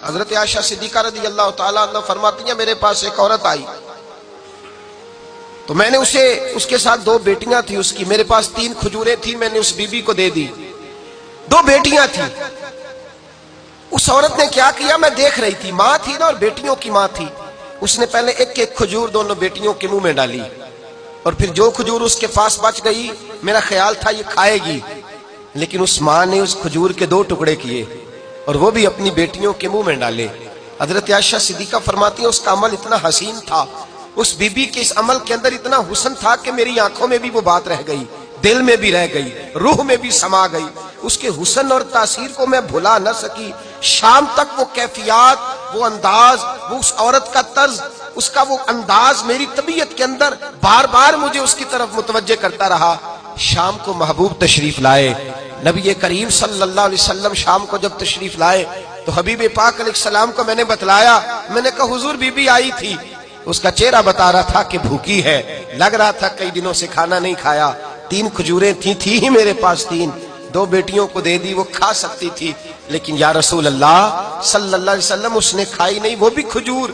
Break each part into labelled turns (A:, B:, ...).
A: حضرت عائشہ صدیقہ رضی اللہ تعالیٰ عنہ فرماتی ہیں میرے پاس ایک عورت آئی تو میں نے اس کے ساتھ 2 بیٹیاں تھی اس کی، میرے پاس 3 کھجوریں تھی، میں نے اس بی بی کو دے دی، 2 بیٹیاں تھی۔ اس عورت نے کیا کیا، میں دیکھ رہی تھی، ماں تھی نا اور بیٹیوں کی ماں تھی، اس نے پہلے ایک ایک کھجور دونوں بیٹیوں کے منہ میں ڈالی اور پھر جو کھجور اس کے پاس بچ گئی میرا خیال تھا یہ کھائے گی، لیکن اس ماں نے اس کھجور کے 2 ٹکڑے کیے اور وہ بھی اپنی بیٹیوں کے منہ میں ڈالے۔ حضرت عائشہ صدیقہ فرماتی ہیں اس کا عمل اتنا حسین تھا، اس بی بی کے اس عمل کے اندر اتنا حسن تھا کہ میری آنکھوں میں بھی وہ بات رہ گئی، دل میں بھی رہ گئی، روح میں بھی سما گئی۔ اس کے حسن اور تاثیر کو میں بھلا نہ سکی، شام تک وہ کیفیات، وہ انداز، وہ اس عورت کا طرز، اس کا وہ انداز میری طبیعت کے اندر بار بار مجھے اس کی طرف متوجہ کرتا رہا۔ شام کو محبوب تشریف لائے، نبی کریم صلی اللہ علیہ وسلم شام کو جب تشریف لائے تو حبیب پاک علیہ السلام کو میں نے بتلایا، میں نے کہا حضور بی بی آئی تھی، اس کا چہرہ بتا رہا تھا کہ بھوکی ہے، لگ رہا تھا کئی دنوں سے کھانا نہیں کھایا، 3 کھجوریں تھی ہی میرے پاس 3، 2 بیٹیوں کو دے دی، وہ کھا سکتی تھی، لیکن یا رسول اللہ صلی اللہ علیہ وسلم اس نے کھائی نہیں، وہ بھی کھجور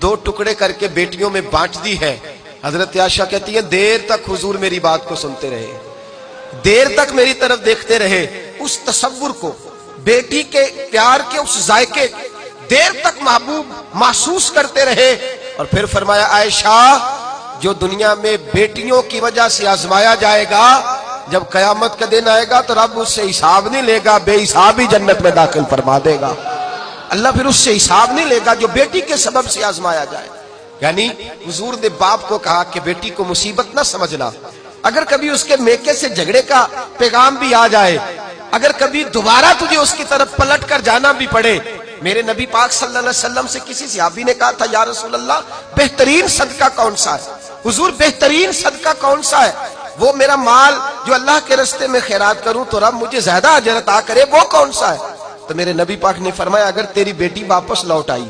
A: 2 ٹکڑے کر کے بیٹیوں میں بانٹ دی ہے۔ حضرت عائشہ کہتی ہے دیر تک حضور میری بات کو سنتے رہے، دیر تک میری طرف دیکھتے رہے، اس تصور کو، بیٹی کے پیار کے اس ذائقے دیر تک محبوب محسوس کرتے رہے، اور پھر فرمایا عائشہ جو دنیا میں بیٹیوں کی وجہ سے آزمایا جائے گا، جب قیامت کا دن آئے گا تو رب اس سے حساب نہیں لے گا، بے حساب ہی جنت میں داخل فرما دے گا۔ اللہ پھر اس سے حساب نہیں لے گا جو بیٹی کے سبب سے آزمایا جائے۔ یعنی حضور نے باپ کو کہا کہ بیٹی کو مصیبت نہ سمجھنا، اگر کبھی اس کے میکے سے جھگڑے کا پیغام بھی آ جائے، اگر کبھی دوبارہ تجھے اس کی طرف پلٹ کر جانا بھی پڑے، میرے نبی پاک صلی اللہ علیہ وسلم سے کسی صحابی نے کہا تھا یا رسول اللہ بہترین صدقہ کون سا ہے؟ حضور بہترین صدقہ کون سا ہے؟ وہ میرا مال جو اللہ کے راستے میں خیرات کروں تو رب مجھے زیادہ اجر عطا کرے، وہ کون سا ہے؟ تو میرے نبی پاک نے فرمایا اگر تیری بیٹی واپس لوٹ آئی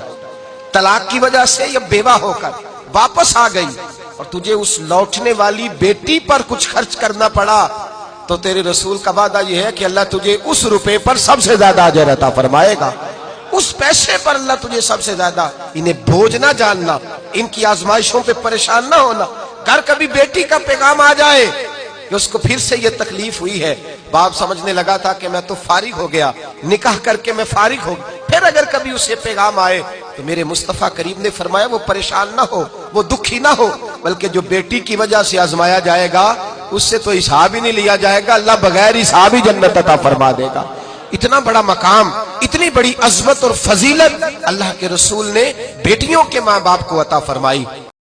A: طلاق کی وجہ سے یا بیوہ ہو کر واپس آ گئی اور تجھے اس لوٹنے والی بیٹی پر کچھ خرچ کرنا پڑا تو تیرے رسول کا وعدہ یہ ہے کہ اللہ تجھے اس روپے پر سب سے زیادہ اجر عطا فرمائے گا، اس پیسے پر اللہ تجھے سب سے زیادہ۔ انہیں بوجھ نہ جاننا، ان کی آزمائشوں پہ پریشان نہ ہونا۔ گھر کبھی بیٹی کا پیغام آ جائے کہ اس کو پھر سے یہ تکلیف ہوئی ہے، باپ سمجھنے لگا تھا کہ میں تو فارغ ہو گیا، نکاح کر کے میں فارغ ہو گیا، پھر اگر کبھی اسے پیغام آئے تو میرے مصطفیٰ کریم نے فرمایا وہ پریشان نہ ہو، وہ دکھی نہ ہو، بلکہ جو بیٹی کی وجہ سے آزمایا جائے گا اس سے تو حساب ہی نہیں لیا جائے گا، اللہ بغیر حساب ہی جنت عطا فرما دے گا۔ اتنا بڑا مقام، اتنی بڑی عظمت اور فضیلت اللہ کے رسول نے بیٹیوں کے ماں باپ کو عطا فرمائی۔